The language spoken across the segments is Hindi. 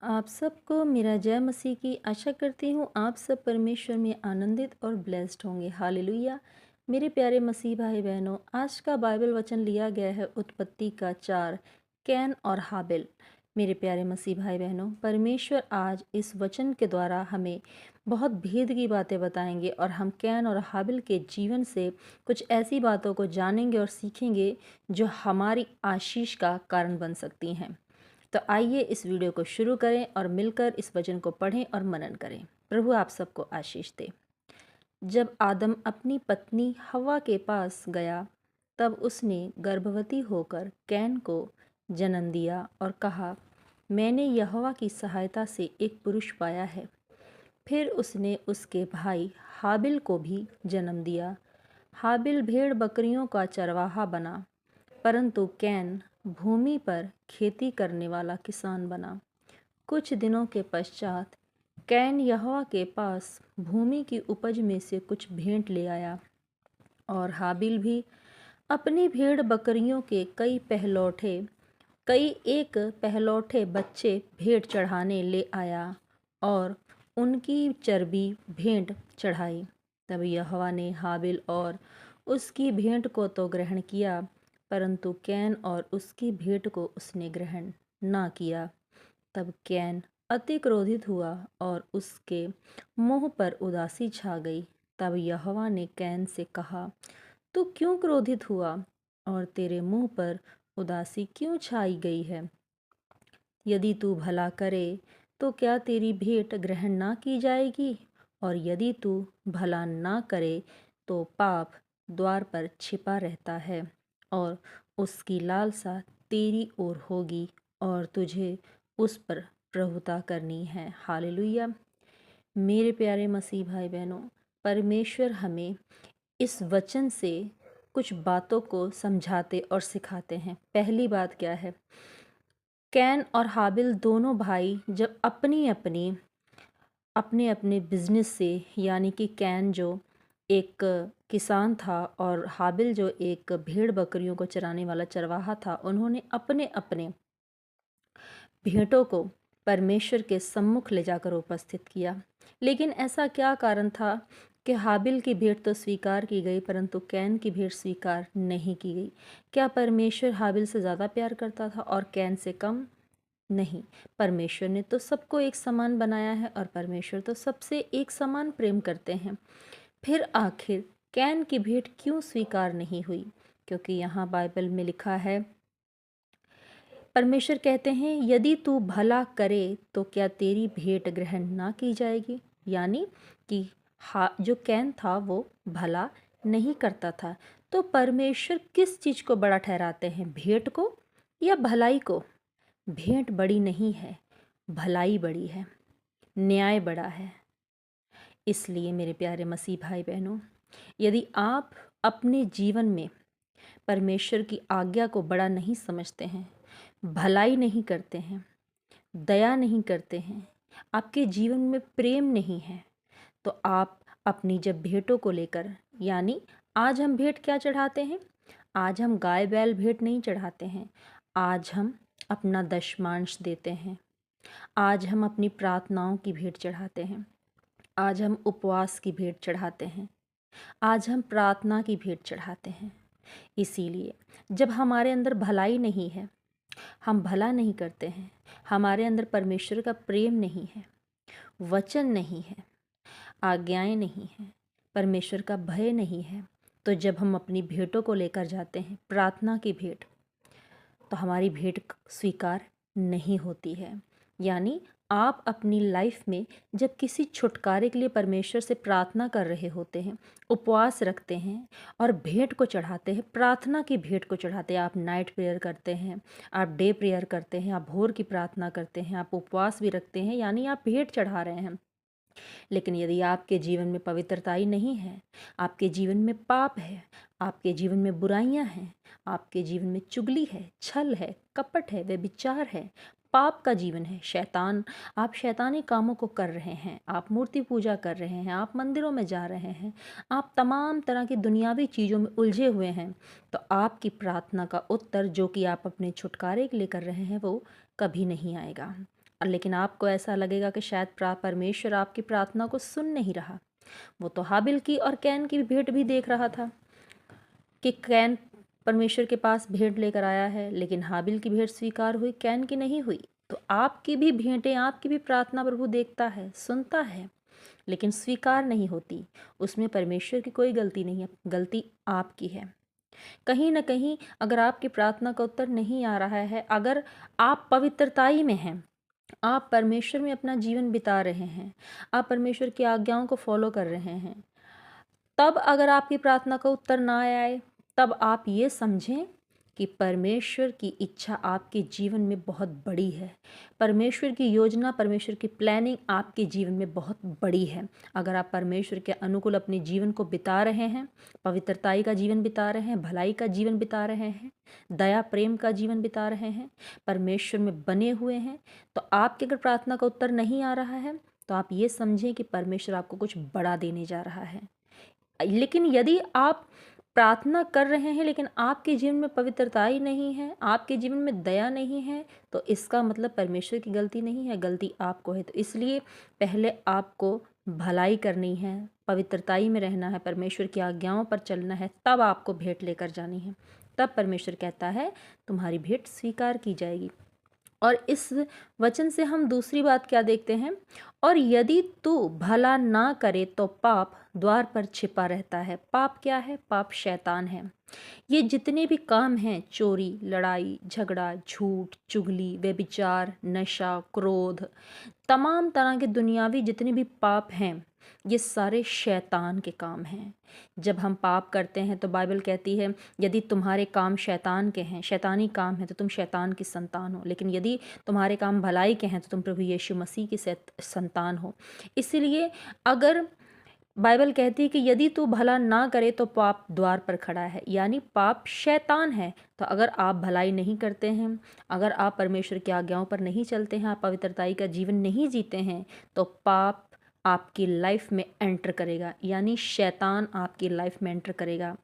आप सबको मेरा जय मसीह की आशा करती हूँ। आप सब परमेश्वर में आनंदित और ब्लेस्ड होंगे। हालेलुया। मेरे प्यारे मसीह भाई बहनों, आज का बाइबल वचन लिया गया है उत्पत्ति का 4, कैन और हाबिल। मेरे प्यारे मसीह भाई बहनों, परमेश्वर आज इस वचन के द्वारा हमें बहुत भेद की बातें बताएंगे और हम कैन और हाबिल के जीवन से कुछ ऐसी बातों को जानेंगे और सीखेंगे जो हमारी आशीष का कारण बन सकती हैं। तो आइए इस वीडियो को शुरू करें और मिलकर इस वचन को पढ़ें और मनन करें। प्रभु आप सबको आशीष दे। जब आदम अपनी पत्नी हव्वा के पास गया, तब उसने गर्भवती होकर कैन को जन्म दिया और कहा, मैंने यहोवा की सहायता से एक पुरुष पाया है। फिर उसने उसके भाई हाबिल को भी जन्म दिया। हाबिल भेड़ बकरियों का चरवाहा बना, परंतु कैन भूमि पर खेती करने वाला किसान बना। कुछ दिनों के पश्चात कैन यहोवा के पास भूमि की उपज में से कुछ भेंट ले आया और हाबिल भी अपनी भेड़ बकरियों के कई एक पहलौठे बच्चे भेंट चढ़ाने ले आया और उनकी चर्बी भेंट चढ़ाई। तब यहोवा ने हाबिल और उसकी भेंट को तो ग्रहण किया, परंतु कैन और उसकी भेंट को उसने ग्रहण ना किया। तब कैन अति क्रोधित हुआ और उसके मुंह पर उदासी छा गई। तब यहोवा ने कैन से कहा, तू क्यों क्रोधित हुआ और तेरे मुंह पर उदासी क्यों छाई गई है? यदि तू भला करे तो क्या तेरी भेंट ग्रहण ना की जाएगी? और यदि तू भला ना करे तो पाप द्वार पर छिपा रहता है और उसकी लालसा तेरी ओर होगी और तुझे उस पर प्रभुता करनी है। हालेलुया। मेरे प्यारे मसीह भाई बहनों, परमेश्वर हमें इस वचन से कुछ बातों को समझाते और सिखाते हैं। पहली बात क्या है? कैन और हाबिल दोनों भाई जब अपने अपने बिजनेस से, यानी कि कैन जो एक किसान था और हाबिल जो एक भेड़ बकरियों को चराने वाला चरवाहा था, उन्होंने अपने अपने भेंटों को परमेश्वर के सम्मुख ले जाकर उपस्थित किया। लेकिन ऐसा क्या कारण था कि हाबिल की भेंट तो स्वीकार की गई परंतु कैन की भेंट स्वीकार नहीं की गई? क्या परमेश्वर हाबिल से ज़्यादा प्यार करता था और कैन से कम? नहीं। परमेश्वर ने तो सबको एक समान बनाया है और परमेश्वर तो सबसे एक समान प्रेम करते हैं। फिर आखिर कैन की भेंट क्यों स्वीकार नहीं हुई? क्योंकि यहाँ बाइबल में लिखा है, परमेश्वर कहते हैं, यदि तू भला करे तो क्या तेरी भेंट ग्रहण ना की जाएगी? यानी कि जो कैन था वो भला नहीं करता था। तो परमेश्वर किस चीज़ को बड़ा ठहराते हैं, भेंट को या भलाई को? भेंट बड़ी नहीं है, भलाई बड़ी है, न्याय बड़ा है। इसलिए मेरे प्यारे मसीह भाई बहनों, यदि आप अपने जीवन में परमेश्वर की आज्ञा को बड़ा नहीं समझते हैं, भलाई नहीं करते हैं, दया नहीं करते हैं, आपके जीवन में प्रेम नहीं है, तो आप अपनी जब भेंटों को लेकर, यानी आज हम भेंट क्या चढ़ाते हैं? आज हम गाय बैल भेंट नहीं चढ़ाते हैं। आज हम अपना दशमांश देते हैं। आज हम अपनी प्रार्थनाओं की भेंट चढ़ाते हैं। आज हम उपवास की भेंट चढ़ाते हैं। आज हम प्रार्थना की भेंट चढ़ाते हैं। इसीलिए जब हमारे अंदर भलाई नहीं है, हम भला नहीं करते हैं, हमारे अंदर परमेश्वर का प्रेम नहीं है, वचन नहीं है, आज्ञाएं नहीं हैं, परमेश्वर का भय नहीं है, तो जब हम अपनी भेंटों को लेकर जाते हैं, प्रार्थना की भेंट, तो हमारी भेंट स्वीकार नहीं होती है। यानी आप अपनी लाइफ में जब किसी छुटकारे के लिए परमेश्वर से प्रार्थना कर रहे होते हैं, उपवास रखते हैं और भेंट को चढ़ाते हैं, प्रार्थना की भेंट को चढ़ाते हैं, आप नाइट प्रेयर करते हैं, आप डे प्रेयर करते हैं, आप भोर की प्रार्थना करते हैं, आप उपवास भी रखते हैं, यानी आप भेंट चढ़ा रहे हैं। लेकिन यदि आपके जीवन में पवित्रता ही नहीं है, आपके जीवन में पाप है, आपके जीवन में बुराइयां हैं, आपके जीवन में चुगली है, छल है, कपट है, व्यभिचार है, पाप का जीवन है, आप शैतानी कामों को कर रहे हैं, आप मूर्ति पूजा कर रहे हैं, आप मंदिरों में जा रहे हैं, आप तमाम तरह की दुनियावी चीज़ों में उलझे हुए हैं, तो आपकी प्रार्थना का उत्तर जो कि आप अपने छुटकारे के लिए कर रहे हैं वो कभी नहीं आएगा। लेकिन आपको ऐसा लगेगा कि शायद परमेश्वर आपकी प्रार्थना को सुन नहीं रहा। वो तो हाबिल की और कैन की भेंट भी देख रहा था कि कैन परमेश्वर के पास भेंट लेकर आया है, लेकिन हाबिल की भेंट स्वीकार हुई, कैन की नहीं हुई। तो आपकी भी भेंटें, आपकी भी प्रार्थना प्रभु देखता है, सुनता है, लेकिन स्वीकार नहीं होती। उसमें परमेश्वर की कोई गलती नहीं है, गलती आपकी है। कहीं ना कहीं अगर आपकी प्रार्थना का उत्तर नहीं आ रहा है, अगर आप पवित्रताई में हैं, आप परमेश्वर में अपना जीवन बिता रहे हैं, आप परमेश्वर की आज्ञाओं को फॉलो कर रहे हैं, तब अगर आपकी प्रार्थना का उत्तर ना आए, तब आप ये समझें कि परमेश्वर की इच्छा आपके जीवन में बहुत बड़ी है। परमेश्वर की योजना, परमेश्वर की प्लानिंग आपके जीवन में बहुत बड़ी है। अगर आप परमेश्वर के अनुकूल अपने जीवन को बिता रहे हैं, पवित्रताई का जीवन बिता रहे हैं, भलाई का जीवन बिता रहे हैं, दया प्रेम का जीवन बिता रहे हैं, परमेश्वर में बने हुए हैं, तो आपकी अगर प्रार्थना का उत्तर नहीं आ रहा है, तो आप ये समझें कि परमेश्वर आपको कुछ बड़ा देने जा रहा है। लेकिन यदि आप प्रार्थना कर रहे हैं लेकिन आपके जीवन में पवित्रता ही नहीं है, आपके जीवन में दया नहीं है, तो इसका मतलब परमेश्वर की गलती नहीं है, गलती आपको है। तो इसलिए पहले आपको भलाई करनी है, पवित्रताई में रहना है, परमेश्वर की आज्ञाओं पर चलना है, तब आपको भेंट लेकर जानी है। तब परमेश्वर कहता है तुम्हारी भेंट स्वीकार की जाएगी। और इस वचन से हम दूसरी बात क्या देखते हैं, और यदि तू भला ना करे तो पाप द्वार पर छिपा रहता है। पाप क्या है? पाप शैतान है। ये जितने भी काम हैं, चोरी, लड़ाई, झगड़ा, झूठ, चुगली, व्यभिचार, नशा, क्रोध, तमाम तरह के दुनियावी जितने भी पाप हैं, ये सारे शैतान के काम हैं। जब हम पाप करते हैं तो बाइबल कहती है यदि तुम्हारे काम शैतान के हैं, शैतानी काम है, तो तुम शैतान की संतान हो, लेकिन यदि तुम्हारे काम भलाई के हैं तो तुम प्रभु यीशु मसीह की संतान हो। इसीलिए अगर बाइबल कहती है कि यदि तू भला ना करे तो पाप द्वार पर खड़ा है, यानी पाप शैतान है। तो अगर आप भलाई नहीं करते हैं, अगर आप परमेश्वर की आज्ञाओं पर नहीं चलते हैं, आप पवित्रताई का जीवन नहीं जीते हैं, तो पाप आपकी लाइफ में एंटर करेगा, यानी शैतान आपकी लाइफ में एंटर करेगा।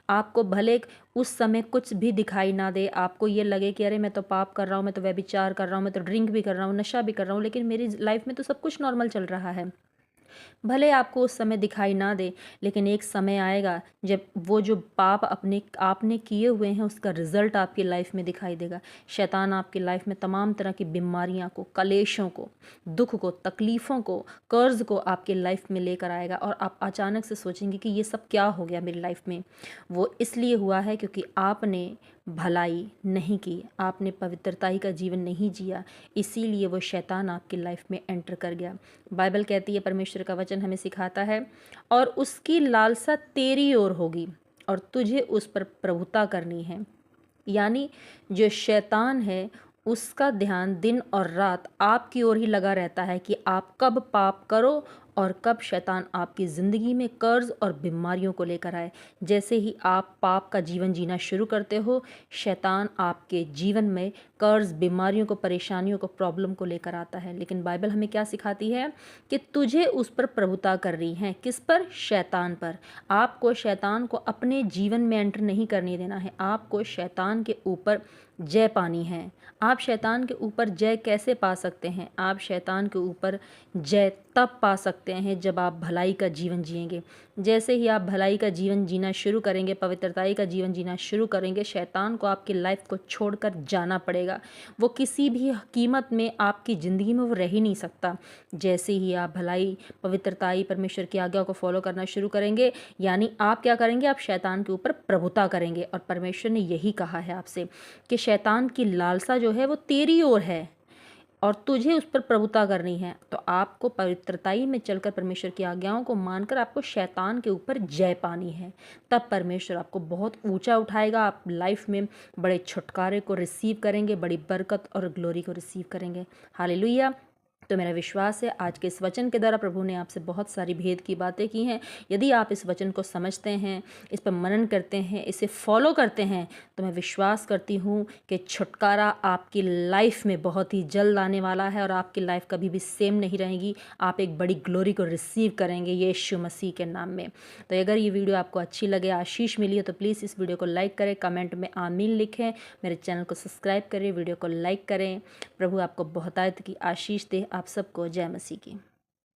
आपको भले उस समय कुछ भी दिखाई ना दे, आपको ये लगे कि अरे मैं तो पाप कर रहा हूँ, मैं तो व्यभिचार कर रहा हूँ, मैं तो ड्रिंक भी कर रहा हूँ, नशा भी कर रहा हूँ, लेकिन मेरी लाइफ में तो सब कुछ नॉर्मल चल रहा है। भले आपको उस समय दिखाई ना दे, लेकिन एक समय आएगा जब वो जो पाप आपने किए हुए हैं उसका रिजल्ट आपकी लाइफ में दिखाई देगा। शैतान आपकी लाइफ में तमाम तरह की बीमारियां को, कलेशों को, दुख को, तकलीफ़ों को, कर्ज को आपकी लाइफ में लेकर आएगा, और आप अचानक से सोचेंगे कि ये सब क्या हो गया मेरी लाइफ में। वो इसलिए हुआ है क्योंकि आपने भलाई नहीं की, आपने पवित्रताई का जीवन नहीं जिया, इसीलिए वो शैतान आपकी लाइफ में एंटर कर गया। बाइबल कहती है, परमेश्वर का वचन हमें सिखाता है, और उसकी लालसा तेरी ओर होगी और तुझे उस पर प्रभुता करनी है। यानी जो शैतान है उसका ध्यान दिन और रात आपकी ओर ही लगा रहता है कि आप कब पाप करो और कब शैतान आपकी ज़िंदगी में कर्ज और बीमारियों को लेकर आए। जैसे ही आप पाप का जीवन जीना शुरू करते हो, शैतान आपके जीवन में कर्ज, बीमारियों को, परेशानियों को, प्रॉब्लम को लेकर आता है। लेकिन बाइबल हमें क्या सिखाती है कि तुझे उस पर प्रभुता कर रही है। किस पर? शैतान पर। आपको शैतान को अपने जीवन में एंटर नहीं करने देना है, आपको शैतान के ऊपर जय पानी है। आप शैतान के ऊपर जय कैसे पा सकते हैं? आप शैतान के ऊपर जय तब पा सकते हैं जब आप भलाई का जीवन जिएंगे। जैसे ही आप भलाई का जीवन जीना शुरू करेंगे, पवित्रताई का जीवन जीना शुरू करेंगे, शैतान को आपकी लाइफ को छोड़कर जाना पड़ेगा। वो किसी भी कीमत में आपकी ज़िंदगी में वो रह ही नहीं सकता। जैसे ही आप भलाई, पवित्रताई, परमेश्वर की आज्ञा को फॉलो करना शुरू करेंगे, यानी आप क्या करेंगे? आप शैतान के ऊपर प्रभुता करेंगे। और परमेश्वर ने यही कहा है आपसे कि शैतान की लालसा जो है वो तेरी ओर है और तुझे उस पर प्रभुता करनी है। तो आपको पवित्रताई में चलकर, परमेश्वर की आज्ञाओं को मानकर आपको शैतान के ऊपर जय पानी है। तब परमेश्वर आपको बहुत ऊंचा उठाएगा, आप लाइफ में बड़े छुटकारे को रिसीव करेंगे, बड़ी बरकत और ग्लोरी को रिसीव करेंगे। हालेलुया। तो मेरा विश्वास है आज के इस वचन के द्वारा प्रभु ने आपसे बहुत सारी भेद की बातें की हैं। यदि आप इस वचन को समझते हैं, इस पर मनन करते हैं, इसे फॉलो करते हैं, तो मैं विश्वास करती हूँ कि छुटकारा आपकी लाइफ में बहुत ही जल्द आने वाला है और आपकी लाइफ कभी भी सेम नहीं रहेगी। आप एक बड़ी ग्लोरी को रिसीव करेंगे यीशु मसीह के नाम में। तो अगर ये वीडियो आपको अच्छी लगे, आशीष मिली है, तो प्लीज़ इस वीडियो को लाइक करें, कमेंट में आमीन लिखें, मेरे चैनल को सब्सक्राइब करें, वीडियो को लाइक करें। प्रभु आपको बहुतायत की आशीष दे। आप सबको जय मसीह की।